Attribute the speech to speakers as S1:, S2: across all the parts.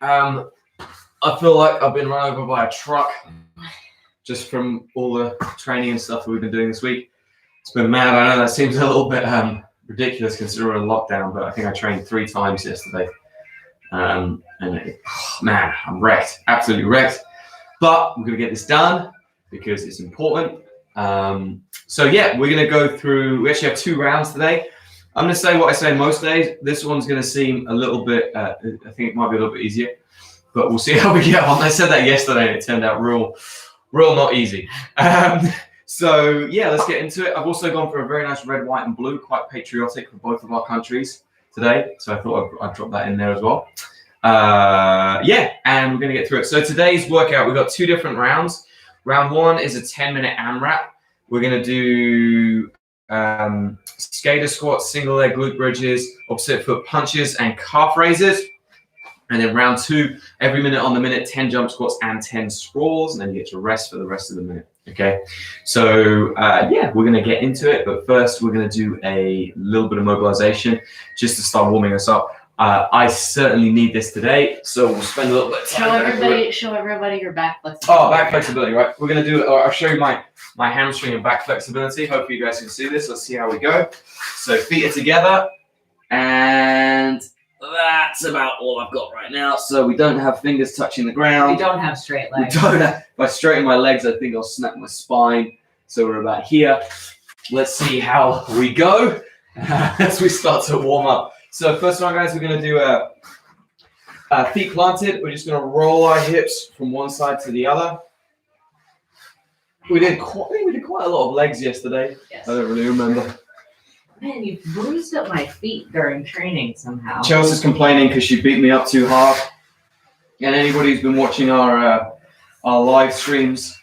S1: I feel like I've been run over by a truck just from all the training and stuff that we've been doing this week. It's been mad. I know that seems a little bit ridiculous considering a lockdown, but I think I trained 3 times yesterday. And man, I'm wrecked, absolutely wrecked. But we're going to get this done because it's important. So yeah, we're going to go through, we actually have 2 rounds today. I'm going to say what I say most days. This one's going to seem a little bit, I think it might be a little bit easier, but we'll see how we get on. I said that yesterday and it turned out real not easy. So yeah, let's get into it. I've also gone for a very nice red, white and blue, quite patriotic for both of our countries today. So I thought I'd drop that in there as well. Yeah, and we're going to get through it. So today's workout, we've got 2 different rounds. Round 1 is a 10-minute AMRAP. We're going to do skater squats, single leg glute bridges, opposite foot punches, and calf raises. And then round 2, every minute on the minute, 10 jump squats and 10 sprawls, and then you get to rest for the rest of the minute. Okay, so yeah, we're going to get into it, but first we're going to do a little bit of mobilization just to start warming us up. I certainly need this today, so we'll spend a little bit of time.
S2: Show everybody your back flexibility.
S1: Oh, back flexibility, right? We're going to do it. I'll show you my hamstring and back flexibility. Hopefully you guys can see this. Let's see how we go. So feet are together, and that's about all I've got right now. So we don't have fingers touching the ground.
S2: We don't have straight legs.
S1: We don't have, if I straighten my legs, I think I'll snap my spine. So we're about here. Let's see how we go as we start to warm up. So first one, guys, we're going to do feet planted. We're just going to roll our hips from one side to the other. We did quite a lot of legs yesterday.
S2: Yes.
S1: I don't really remember.
S2: Man, you've bruised up my feet during training somehow.
S1: Chels is complaining because she beat me up too hard. And anybody who's been watching our live streams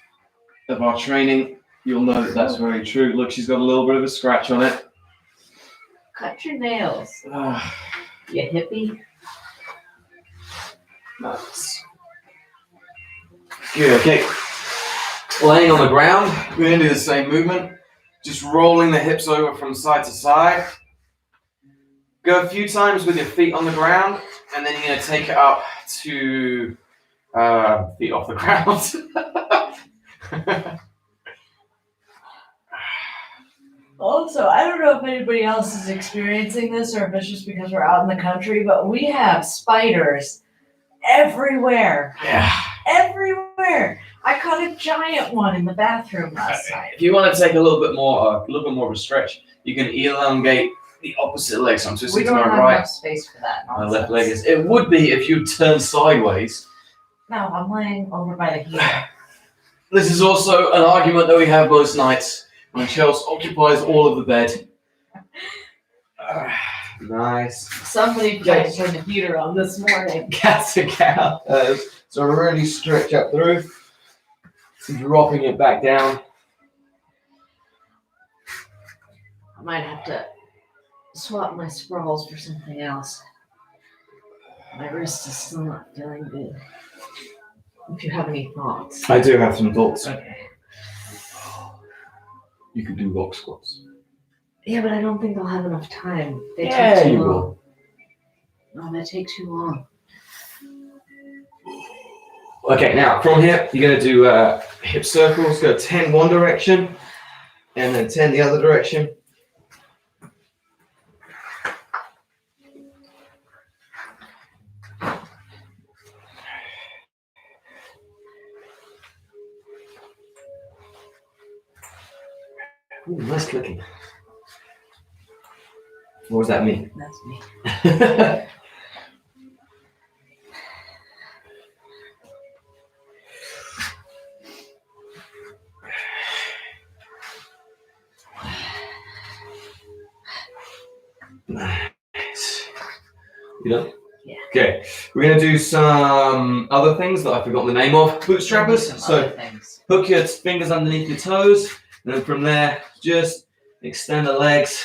S1: of our training, you'll know that that's very true. Look, she's got a little bit of a scratch on it.
S2: Cut your nails, you hippie.
S1: Nice. Good, okay. Laying on the ground, we're going to do the same movement. Just rolling the hips over from side to side. Go a few times with your feet on the ground, and then you're going to take it up to feet off the ground.
S3: Also, I don't know if anybody else is experiencing this or if it's just because we're out in the country, but we have spiders everywhere.
S1: Yeah.
S3: Everywhere. I caught a giant one in the bathroom last night.
S1: If you want to take a little bit more of a stretch, you can elongate the opposite leg. So I'm twisting to my
S2: We don't have
S1: right.
S2: enough space for that
S1: My
S2: nonsense.
S1: left leg is. It would be if you turn sideways.
S3: No, I'm laying over by the heater.
S1: This is also an argument that we have most nights when Chels occupies all of the bed. Nice.
S3: Somebody tried to turn the heater on this morning.
S1: Cat to cow. So really stretch up through, dropping it back down.
S3: I might have to swap my Sprawls for something else. My wrist is still not feeling good. If you have any thoughts.
S1: I do have some thoughts.
S3: Okay.
S1: You could do rock squats.
S3: Yeah, but I don't think I'll have enough time. They
S1: Yeah,
S3: take too
S1: you
S3: long.
S1: will.
S3: No, they take too long.
S1: Okay, now from here, you're going to do hip circles. Go 10 one direction, and then 10 the other direction. Ooh, nice clicking. What does that mean?
S3: That's me.
S1: Nice. You done?
S3: Yeah.
S1: Okay, we're going to do some other things that I've forgotten the name of. Bootstrappers. So hook your fingers underneath your toes, and then from there, just extend the legs.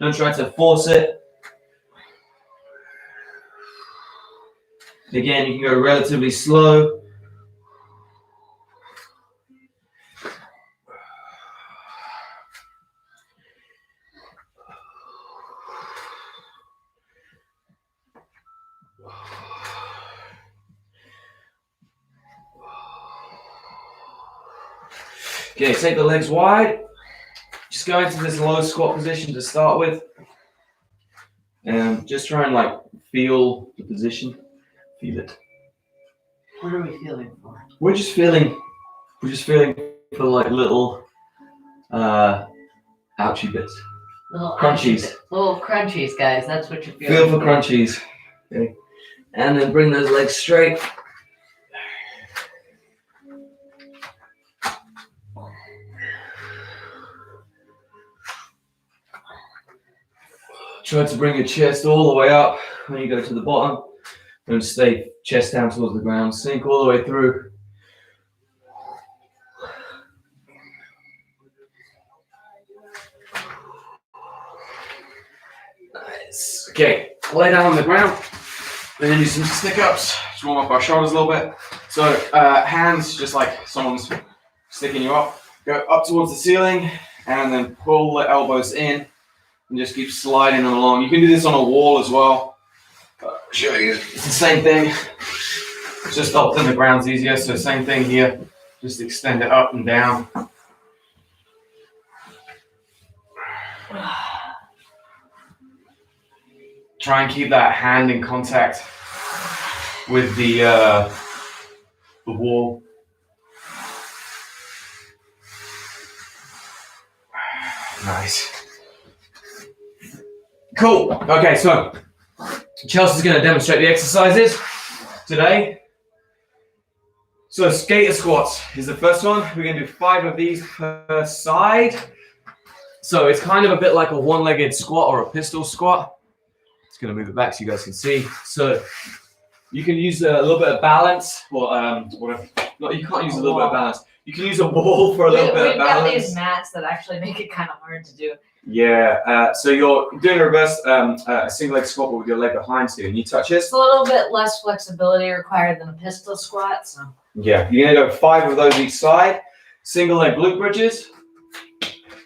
S1: Don't try to force it. Again, you can go relatively slow. Okay, take the legs wide. Just go into this low squat position to start with. And just try and like feel the position. Feel it.
S3: What are we feeling for?
S1: We're just feeling for like little ouchie bits.
S3: Little
S1: Crunchies.
S3: Little crunchies, guys. That's what you're feeling.
S1: Feel for crunchies. Okay. And then bring those legs straight. Try to bring your chest all the way up when you go to the bottom. And stay chest down towards the ground. Sink all the way through. Nice. Okay, lay down on the ground. And then do some stick ups. Just warm up our shoulders a little bit. So hands just like someone's sticking you up. Go up towards the ceiling and then pull the elbows in and just keep sliding them along. You can do this on a wall as well. Show you. It's the same thing. It's just up to the ground's easier. So same thing here. Just extend it up and down. Try and keep that hand in contact with the wall. Nice. Cool. Okay, so Chelsea's going to demonstrate the exercises today. So skater squats is the first one. We're going to do 5 of these per side. So it's kind of a bit like a one-legged squat or a pistol squat. Just going to move it back so you guys can see. So you can use a little bit of balance, or whatever. No, you can't use a little bit of balance. You can use a wall for a little bit of balance.
S3: We've got these mats that actually make it kind of hard to do.
S1: Yeah, so you're doing a reverse, a single leg squat with your leg behind you, and you touch this.
S3: It's a little bit less flexibility required than a pistol squat. So
S1: yeah, you're gonna go 5 of those each side. Single leg glute bridges.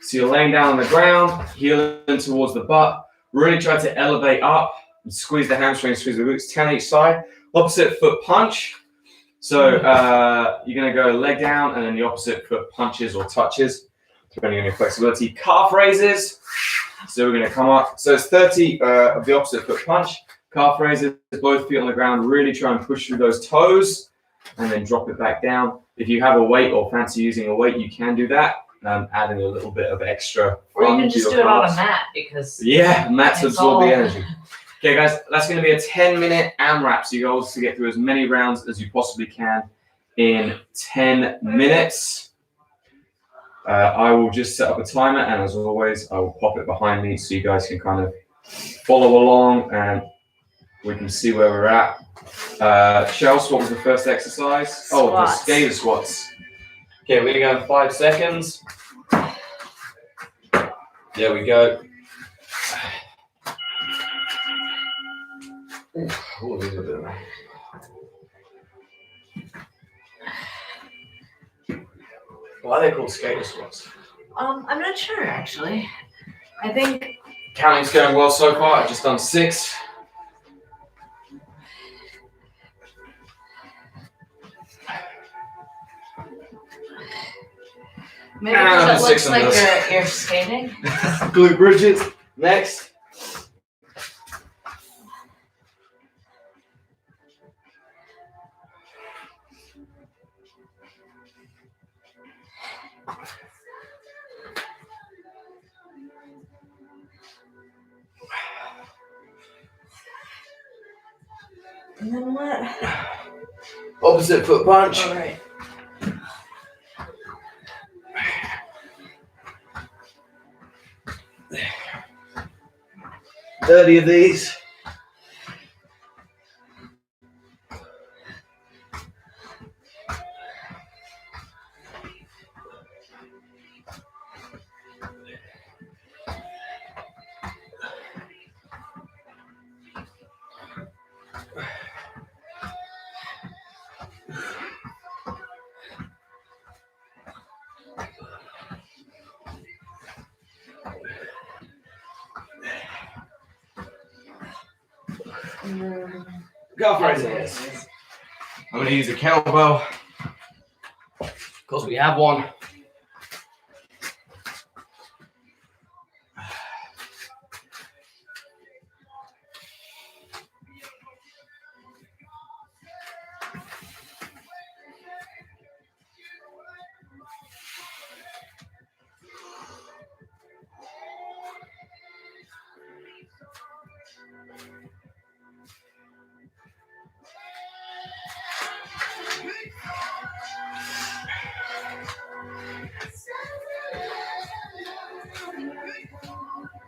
S1: So you're laying down on the ground, heeling towards the butt. Really try to elevate up and squeeze the hamstring, squeeze the glutes. 10 each side. Opposite foot punch. So you're gonna go leg down, and then the opposite foot punches or touches, depending on your flexibility. Calf raises. So we're going to come up. So it's 30 of the opposite foot punch. Calf raises, both feet on the ground. Really try and push through those toes and then drop it back down. If you have a weight or fancy using a weight, you can do that. Adding a little bit of extra.
S3: Or you can just do it on a mat because
S1: mats absorb the energy. Okay, guys, that's going to be a 10-minute AMRAP. So you guys to get through as many rounds as you possibly can in 10 minutes. I will just set up a timer, and as always, I will pop it behind me so you guys can kind of follow along and we can see where we're at. Chels, what was the first exercise?
S3: Squats.
S1: Oh, the skater squats. Okay, we're going to go in 5 seconds. There we go. Ooh, these are a bit. Why are they called skater squats?
S3: I'm not sure actually. I think
S1: Counting's going well so far. I've just done 6.
S3: maybe because it looks like you're skating.
S1: Glute bridges. Next.
S3: And then what?
S1: Opposite foot punch.
S3: All right.
S1: There. 30 of these. Calf raises. I'm going to use a kettlebell because we have one.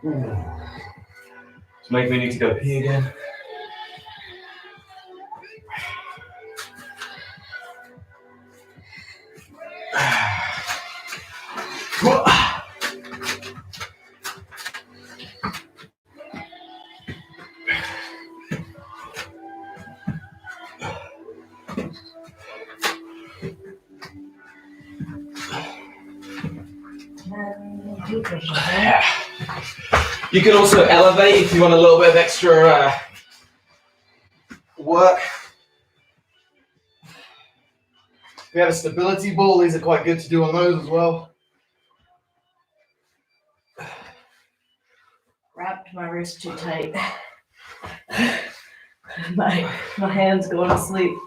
S1: It's making me need to go pee again. Yeah. You can also elevate if you want a little bit of extra work. If you have a stability ball, these are quite good to do on those as well.
S3: Wrapped my wrist too tight. my hand's going to sleep.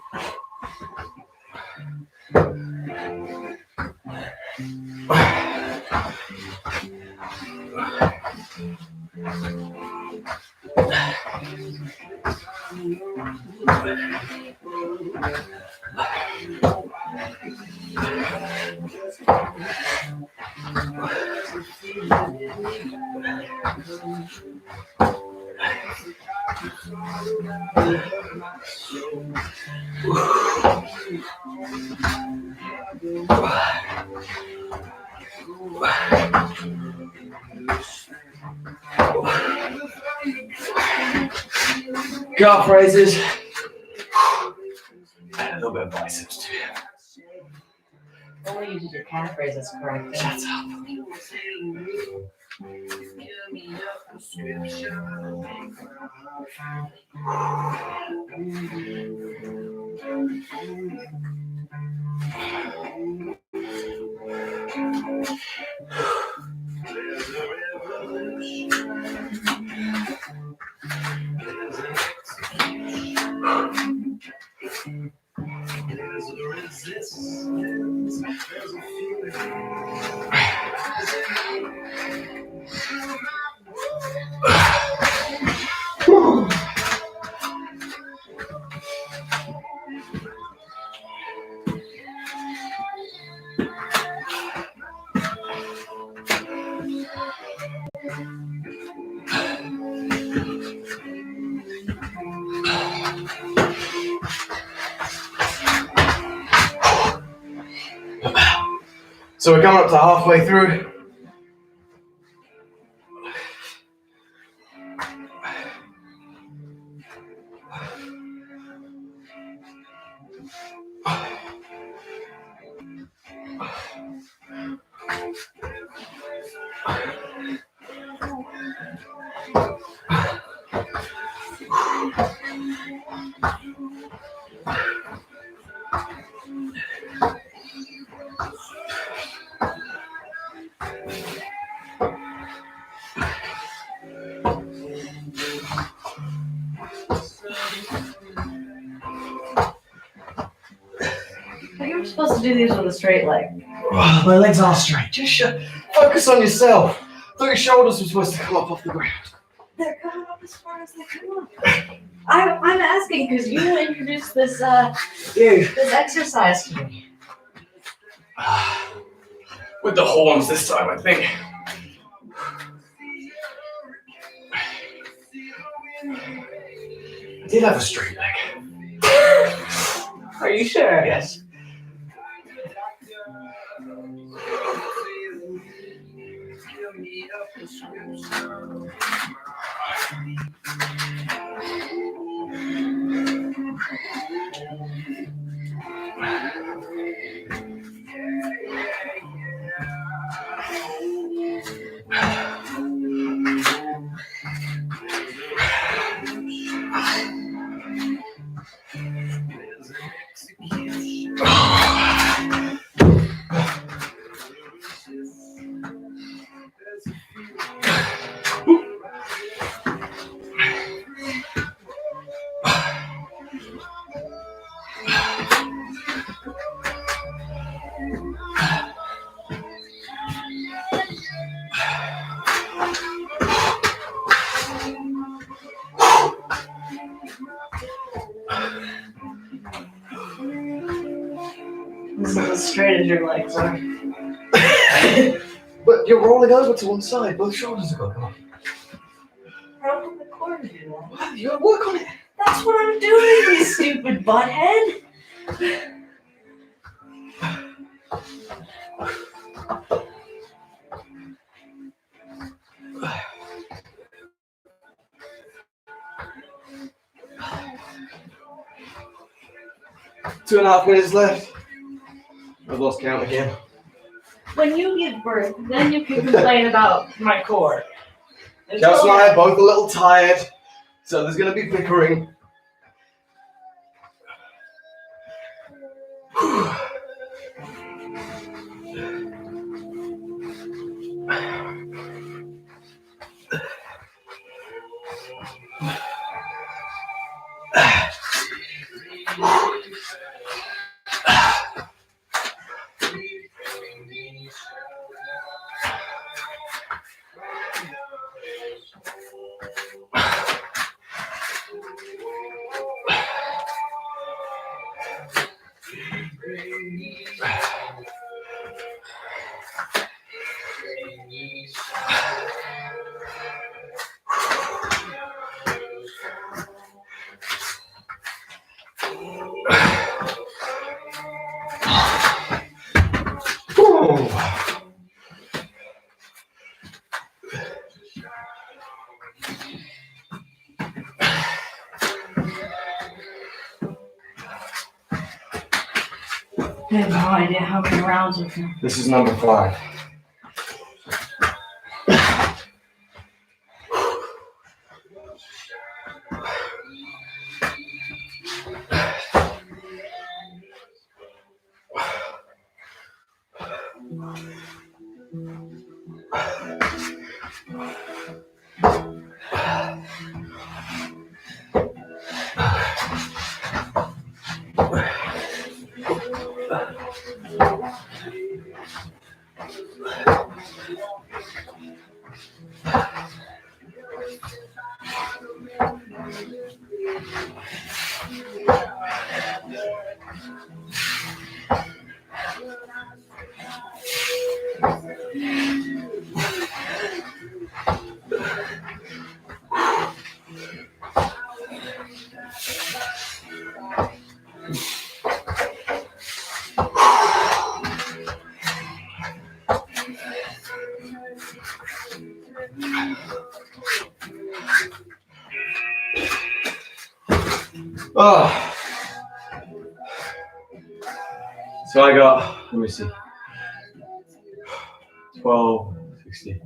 S1: Calf raises. And a little bit of biceps too.
S3: Only you did your calf raises correctly.
S1: Shut up. So we're coming up to halfway through.
S3: You're supposed to do these with a straight leg.
S1: Oh, my legs are straight. Just focus on yourself. I thought your shoulders were supposed to come up off the ground.
S3: They're coming up as far as they come up. I'm asking because you introduced this this exercise to me.
S1: With the horns this time, I think. I did have a straight leg.
S3: Are you sure?
S1: Yes.
S3: This is as straight as your legs are.
S1: But you're rolling over to one side. Both shoulders are going. Come on. What? You gotta work on it.
S3: That's what I'm doing, you stupid butthead.
S1: 2.5 minutes left. I've lost count again.
S3: When you give birth, then you can complain about my core.
S1: Chels and I are both a little tired, so there's going to be bickering.
S3: I have no idea how many rounds we've done.
S1: This is number 5. Oh. So I got, let me see, 12, 60,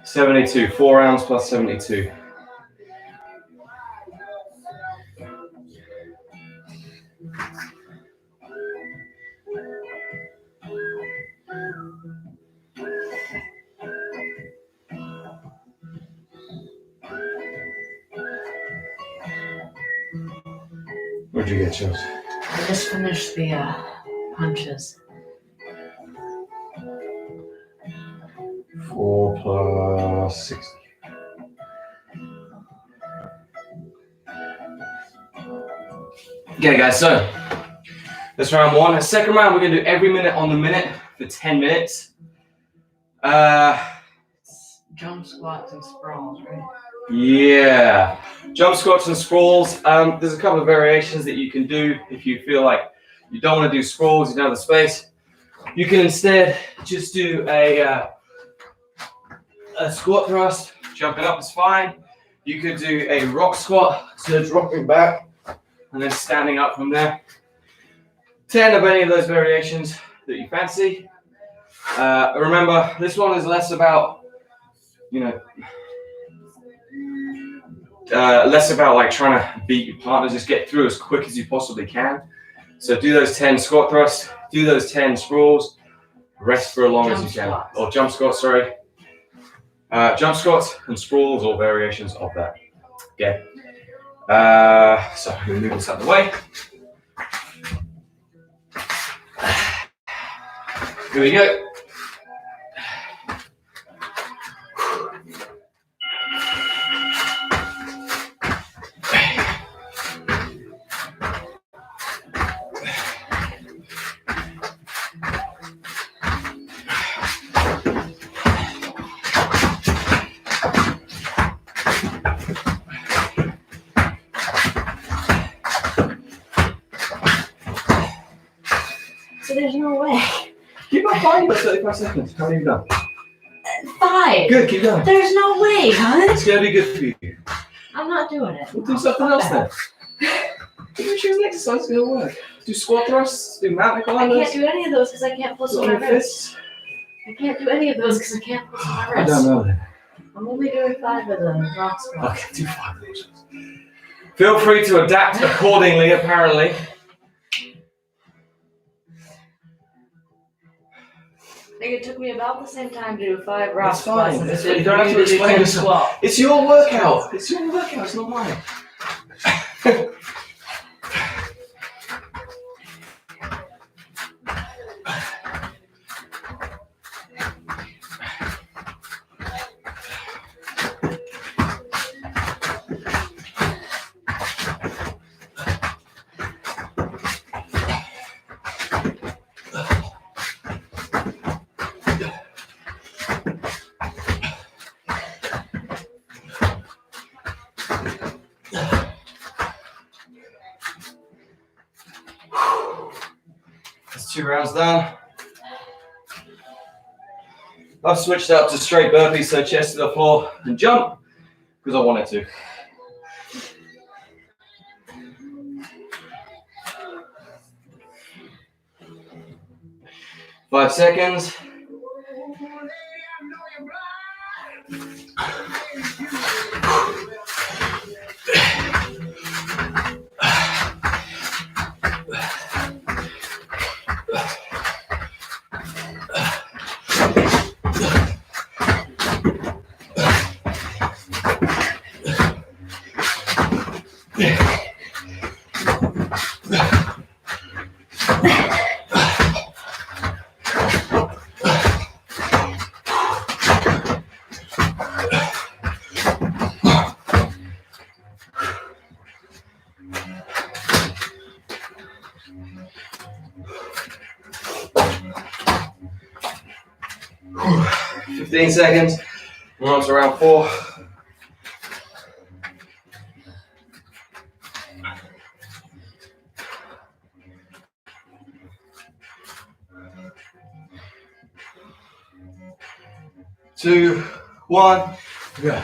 S1: 72, 4 rounds plus 72. What'd you get, Chels?
S3: I just finished the punches.
S1: 4 plus 60. Okay, guys, so that's round 1. The second round, we're going to do every minute on the minute for 10 minutes.
S3: Jump squats and sprawls, right?
S1: Yeah. Jump squats and sprawls. There's a couple of variations that you can do if you feel like you don't want to do sprawls, you don't have the space. You can instead just do a squat thrust. Jumping up is fine. You could do a rock squat, so dropping back and then standing up from there. 10 of any of those variations that you fancy. Remember, this one is less about, less about like trying to beat your partner, just get through as quick as you possibly can. So do those 10 squat thrusts, do those 10 sprawls, rest for as long as you can. Or jump squats, sorry. Jump squats and sprawls or variations of that. Okay. So I'm going to move this out of the way. Here we go.
S3: So there's no way.
S1: Keep on fighting for 35 seconds. How many have you done?
S3: 5.
S1: Good, keep going.
S3: There's no way, huh?
S1: It's gonna be good for you.
S3: I'm not doing it.
S1: We'll do something else then. Maybe choose an exercise that's gonna work. Do squat thrusts, do mountain
S3: I
S1: climbers.
S3: can't do any of those because I can't pull
S1: Do
S3: on
S1: it on
S3: my
S1: your
S3: wrist.
S1: fists.
S3: I can't do any of those because I can't pull on my
S1: I
S3: wrist.
S1: don't know then.
S3: I'm only doing 5 of the rock squats.
S1: Okay, do 5 of those. Feel free to adapt accordingly, apparently.
S3: I think it took me about the same time to do 5 rock
S1: It's
S3: squats
S1: fine.
S3: as
S1: It's
S3: it
S1: fine.
S3: did
S1: You don't have
S3: for
S1: to
S3: you do
S1: explain
S3: 10
S1: yourself.
S3: squats.
S1: It's your workout. It's your workout. It's not mine. That's 2 rounds done. I've switched up to straight burpees, so chest to the floor and jump, because I wanted to. Five seconds. Whew. 15 seconds. We're on to round 4. Two, 1, go.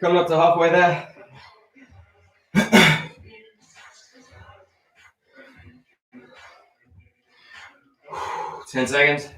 S1: Coming up to halfway there. 10 seconds.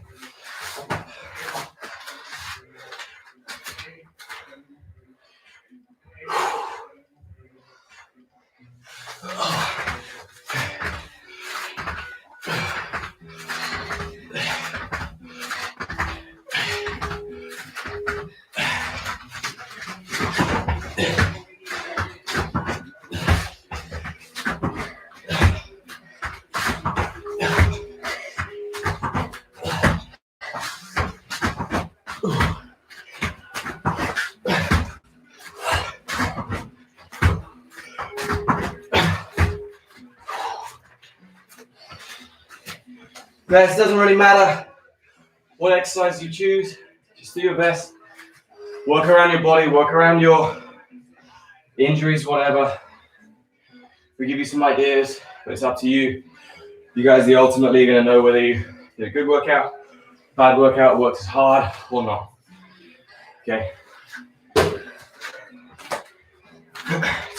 S1: Guys, it doesn't really matter what exercise you choose, just do your best. Work around your body, work around your injuries, whatever. We give you some ideas, but it's up to you. You guys are ultimately going to know whether you did a good workout, bad workout, worked as hard or not. Okay.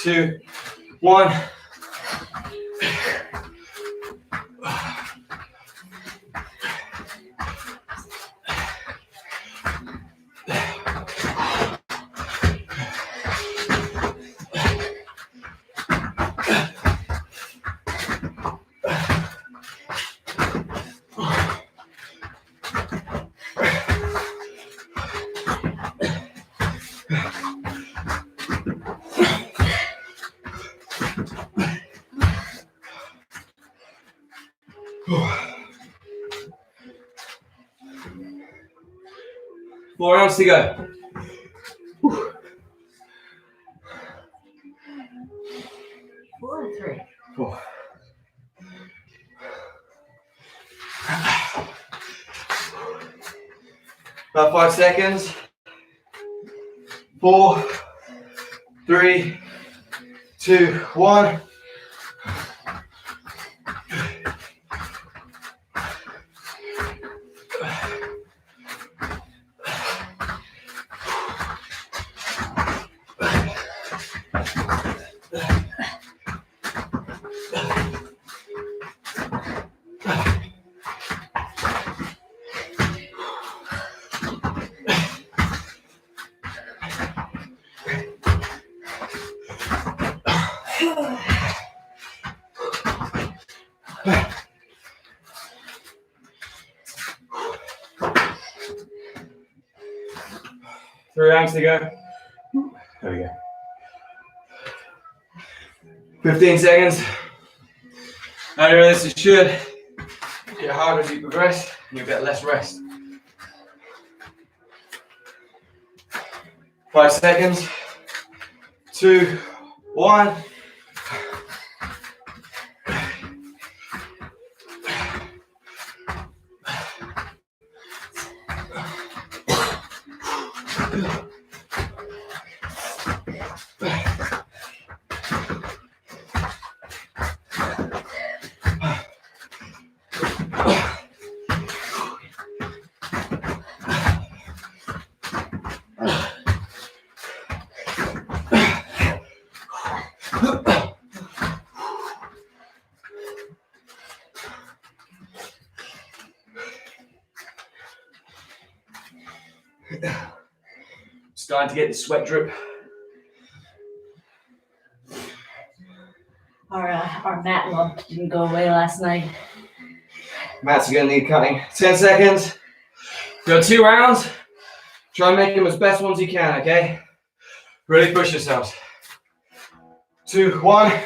S1: 2, 1. 4 rounds to go. Whew.
S3: 4 or 3?
S1: 4. About 5 seconds. 4, 3, 2, 1. Three rounds to go. There we go. 15 seconds. How this you should get harder as you progress, and you'll get less rest. 5 seconds. 2, 1. Starting to get the sweat drip.
S3: Our mat lump didn't go away last night.
S1: Mats are gonna need cutting. 10 seconds. Go 2 rounds. Try and make them as best ones you can, okay? Really push yourselves. 2, 1.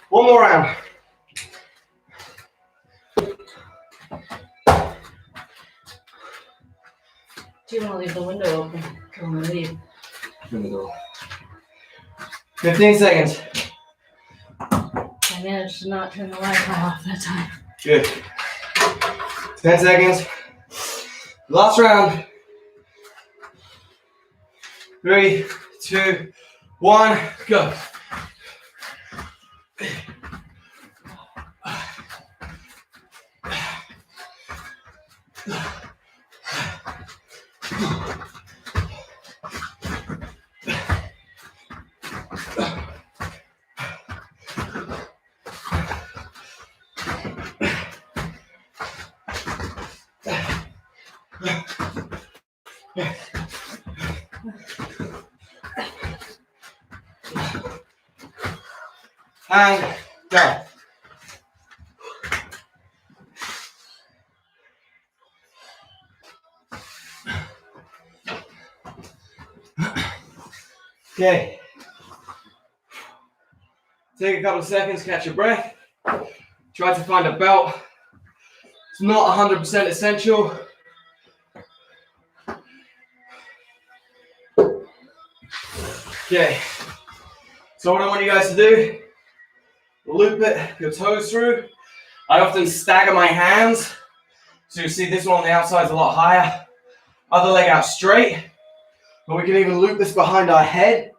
S1: One more round.
S3: Do you want to leave the window open? I want to leave.
S1: In the door. 15 seconds.
S3: I managed to not turn the Wi-Fi off that time.
S1: Good. 10 seconds. Last round. 3, 2, 1, go. And go. Okay. Take a couple of seconds, catch your breath. Try to find a belt. It's not 100% essential. Okay. So what I want you guys to do, loop it, your toes through. I often stagger my hands. So you see this one on the outside is a lot higher. Other leg out straight. But we can even loop this behind our head.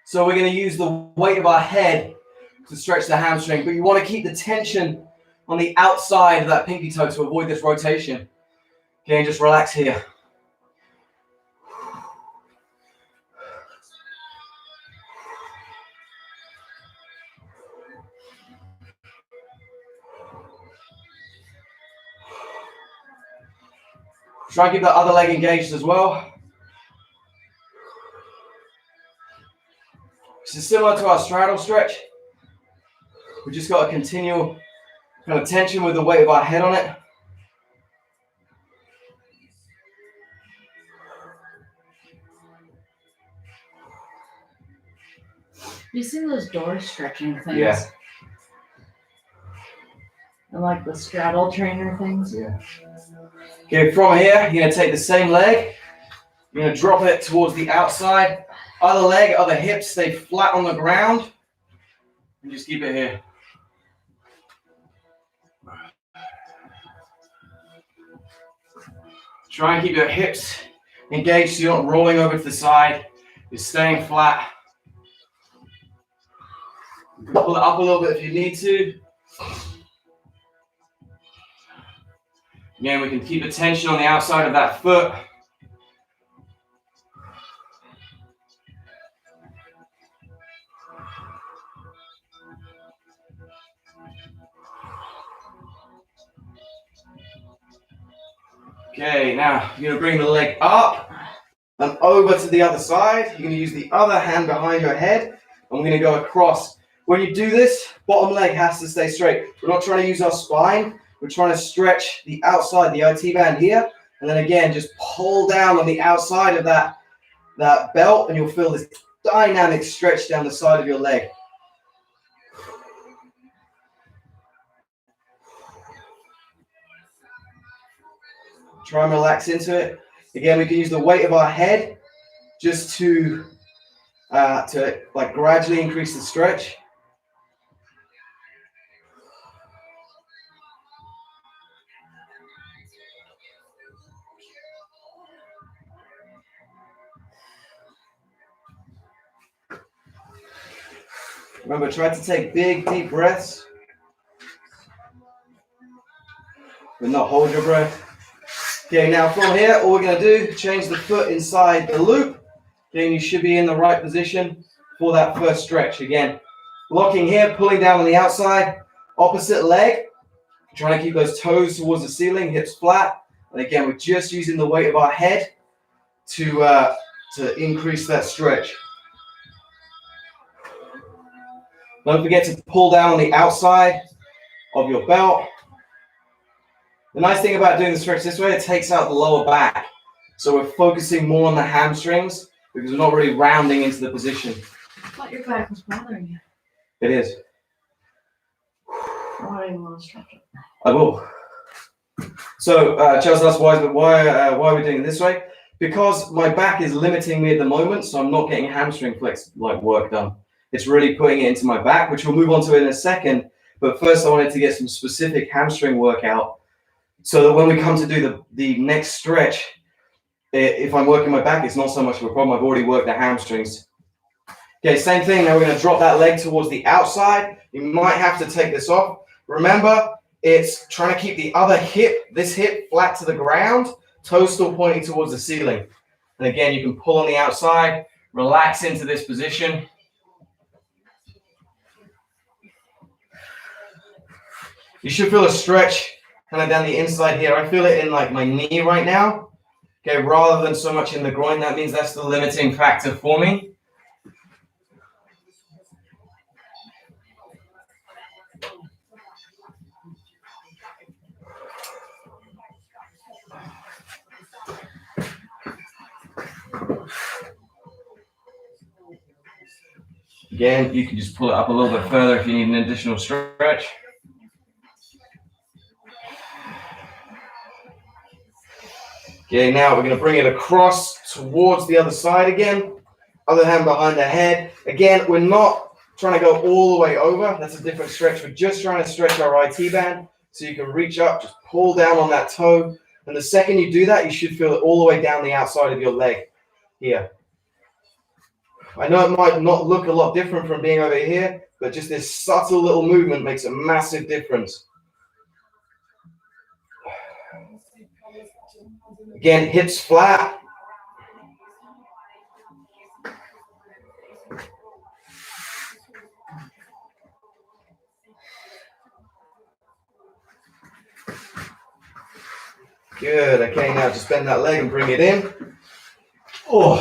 S1: So we're going to use the weight of our head to stretch the hamstring. But you want to keep the tension on the outside of that pinky toe to avoid this rotation. Okay, and just relax here. Try and keep that other leg engaged as well. This is similar to our straddle stretch. We just got a continual kind of tension with the weight of our head on it.
S2: You seen those door stretching things?
S1: Yeah.
S2: And like the straddle trainer things?
S1: Yeah. Okay, from here, you're gonna take the same leg. You're gonna drop it towards the outside. Other leg, other hip, stay flat on the ground. And just keep it here. Try and keep your hips engaged so you're not rolling over to the side. You're staying flat. Pull it up a little bit if you need to. Again, we can keep the tension on the outside of that foot. Okay, now you're going to bring the leg up and over to the other side. You're going to use the other hand behind your head, and we're going to go across. When you do this, bottom leg has to stay straight. We're not trying to use our spine. We're trying to stretch the outside, the IT band here, and then again, just pull down on the outside of that belt, and you'll feel this dynamic stretch down the side of your leg. Try and relax into it. Again, we can use the weight of our head just to like gradually increase the stretch. Remember, try to take big, deep breaths, but not hold your breath. Okay, now from here, all we're going to do, change the foot inside the loop. Okay, and you should be in the right position for that first stretch. Again, locking here, pulling down on the outside, opposite leg, trying to keep those toes towards the ceiling, hips flat. And again, we're just using the weight of our head to increase that stretch. Don't forget to pull down on the outside of your belt. The nice thing about doing the stretch this way, it takes out the lower back. So we're focusing more on the hamstrings because we're not really rounding into the position.
S2: I thought your back was bothering you.
S1: It is.
S2: Why do you want to stretch it?
S1: I will. So, Chels asked why are we doing it this way? Because my back is limiting me at the moment, so I'm not getting hamstring flex like work done. It's really putting it into my back, which we'll move on to in a second. But first, I wanted to get some specific hamstring workout so that when we come to do the next stretch, if I'm working my back, it's not so much of a problem. I've already worked the hamstrings. Okay, same thing. Now we're going to drop that leg towards the outside. You might have to take this off. Remember, it's trying to keep the other hip, this hip, flat to the ground, toes still pointing towards the ceiling. And again, you can pull on the outside, relax into this position. You should feel a stretch kind of down the inside here. I feel it in like my knee right now. Okay, rather than so much in the groin. That means that's the limiting factor for me. Again, you can just pull it up a little bit further if you need an additional stretch. Okay, now we're going to bring it across towards the other side again. Other hand behind the head. Again, we're not trying to go all the way over. That's a different stretch. We're just trying to stretch our IT band so you can reach up, just pull down on that toe. And the second you do that, you should feel it all the way down the outside of your leg here. I know it might not look a lot different from being over here, but just this subtle little movement makes a massive difference. Again, hips flat. Good. Okay, now just bend that leg and bring it in. Oh.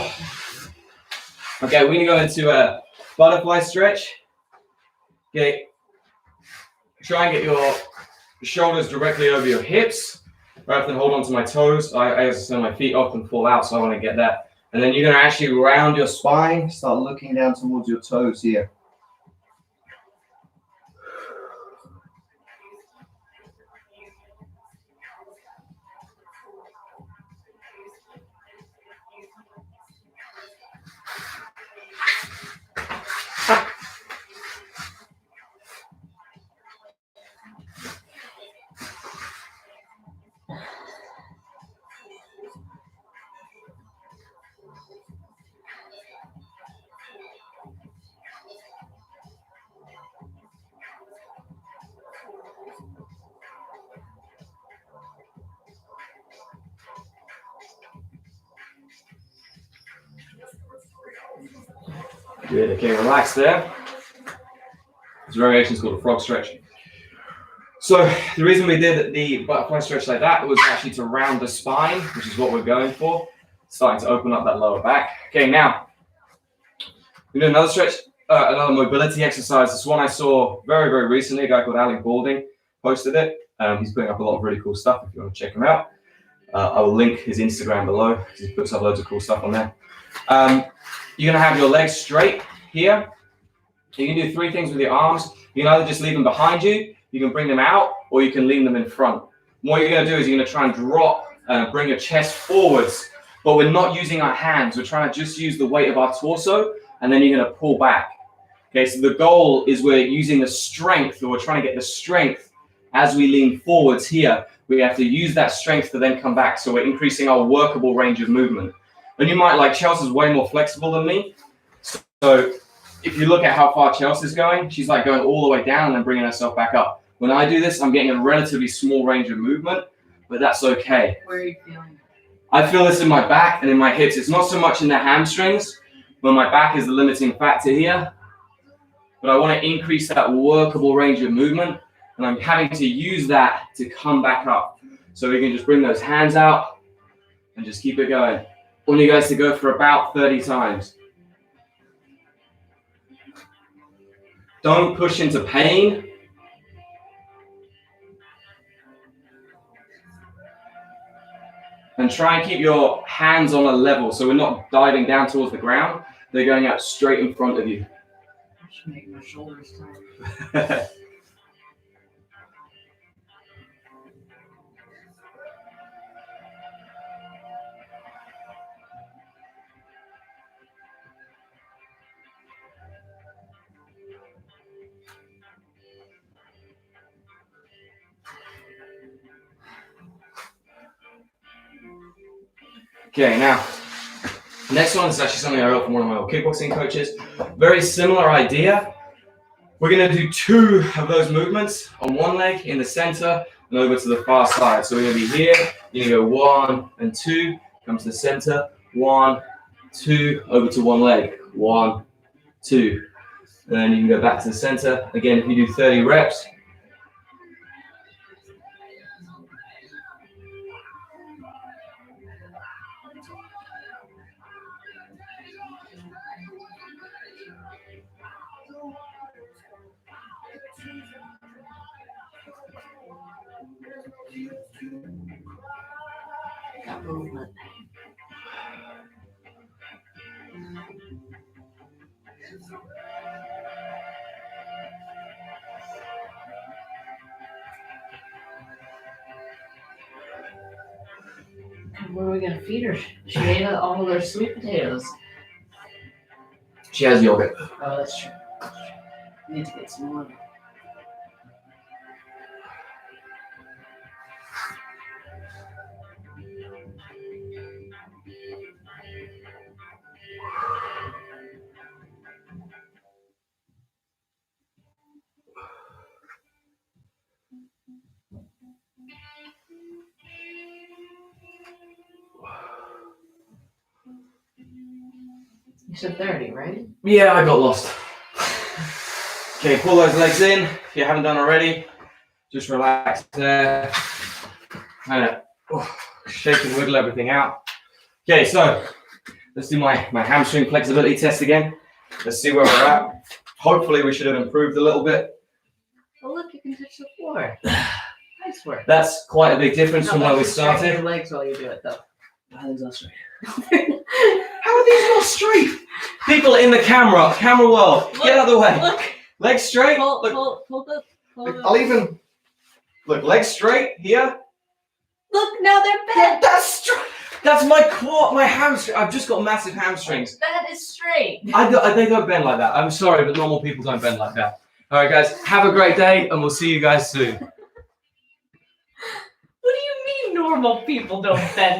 S1: Okay, we're gonna go into a butterfly stretch. Okay. Try and get your shoulders directly over your hips, rather than hold on to my toes. As I said, my feet often fall out, so I want to get that. And then you're gonna actually round your spine, start looking down towards your toes here. Good, okay, relax there. This variation is called a frog stretch. So the reason we did the butterfly stretch like that was actually to round the spine, which is what we're going for. Starting to open up that lower back. Okay, now we do another stretch, another mobility exercise. This one I saw very, very recently. A guy called Alec Balding posted it. He's putting up a lot of really cool stuff if you want to check him out. I will link his Instagram below. He puts up loads of cool stuff on there. You're going to have your legs straight here. You can do 3 things with your arms. You can either just leave them behind you, you can bring them out, or you can lean them in front. What you're going to do is you're going to try and drop, bring your chest forwards, but we're not using our hands. We're trying to just use the weight of our torso, and then you're going to pull back. Okay, so the goal is we're using the strength, or we're trying to get the strength as we lean forwards here. We have to use that strength to then come back. So we're increasing our workable range of movement. And you might, like, Chels is way more flexible than me. So if you look at how far Chels is going, she's like going all the way down and then bringing herself back up. When I do this, I'm getting a relatively small range of movement, but that's okay.
S2: Where are you feeling?
S1: I feel this in my back and in my hips. It's not so much in the hamstrings, but my back is the limiting factor here. But I want to increase that workable range of movement, and I'm having to use that to come back up. So we can just bring those hands out and just keep it going. I want you guys to go for about 30 times. Don't push into pain. And try and keep your hands on a level, so we're not diving down towards the ground. They're going out straight in front of you.
S2: I should make my shoulders tight.
S1: Okay, now, next one is actually something I got from one of my old kickboxing coaches. Very similar idea. We're going to do 2 of those movements on one leg in the center and over to the far side. So we're going to be here. You're going to go 1 and 2, come to the center, 1, 2, over to one leg, 1, 2. And then you can go back to the center. Again, if you do 30 reps,
S2: Got movement. What are we gonna feed her? She ate all of their sweet potatoes.
S1: she has yogurt.
S2: Oh, that's true. We need to get some more. You said 30, right?
S1: Yeah, I got lost. Okay, pull those legs in. If you haven't done already, just relax there. And shake and wiggle everything out. Okay, so let's do my hamstring flexibility test again. Let's see where we're at. Hopefully we should have improved a little bit.
S2: Oh, look, you can touch the floor. Nice work.
S1: That's quite a big difference from where we
S2: Straighten
S1: started.
S2: your legs while you do it, though.
S1: My legs are straight. How are these not straight? People in the camera world, get out of the way.
S2: Look.
S1: Legs straight.
S2: Pull
S1: Look,
S2: the.
S1: I'll even look. Legs straight here.
S2: Look, now they're bent.
S1: That's straight. That's my quad, my hamstring. I've just got massive hamstrings.
S2: That is straight.
S1: They don't bend like that. I'm sorry, but normal people don't bend like that. All right, guys. Have a great day, and we'll see you guys soon.
S2: What do you mean normal people don't bend like